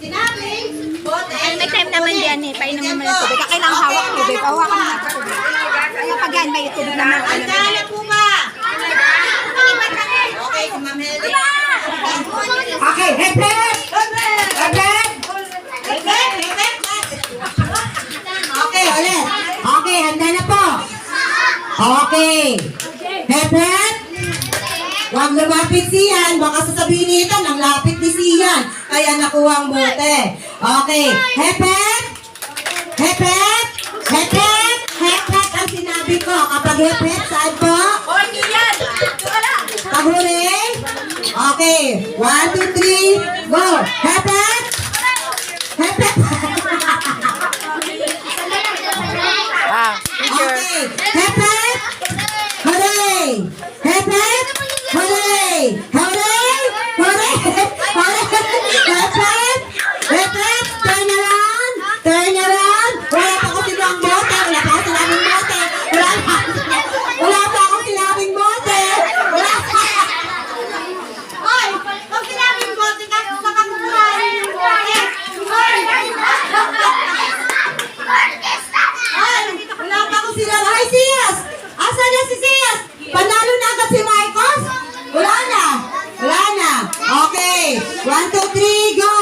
sinabing bote. May time naman yan eh. Painom naman ng tubig. Kailangan hawak tubig. Hawakan mo ng tubig. Kaya pag yan, may tubig naman. Handa na po ba? Okay, si Ma'am Helen. Okay, headset! Headset! Okay, ulit. Okay, handa na po. Okay. Headset! Huwag lumapit siyan. Baka sasabihin nito, nang lapit ni siyan. Kaya nakuha ang bote. Okay. Headset! Headset! Headset! Headset ang sinabi ko. Kapag headset, saan po? Paghuli. Okay. 1, 2, 3, go. Headset! Headset! Okay. Headset! Hooray! Headset! Hooray! Hooray! Hooray! Hooray! Headset! Headset! Turn around! Turn around! Wala pa ako sinabing bote! Wala pa ako sinabing bote! Wala pa ako sinabing bote! Wala pa! Hoy, pag sinabing bote ka, saka kumuhain yung bote. Ay! Wala pa ako sinabing... Ay, Siyas! Asan na si Siyas? Panalo na agad si Marcos? Wala na! Wala na! Okay! 1, 2, 3, go!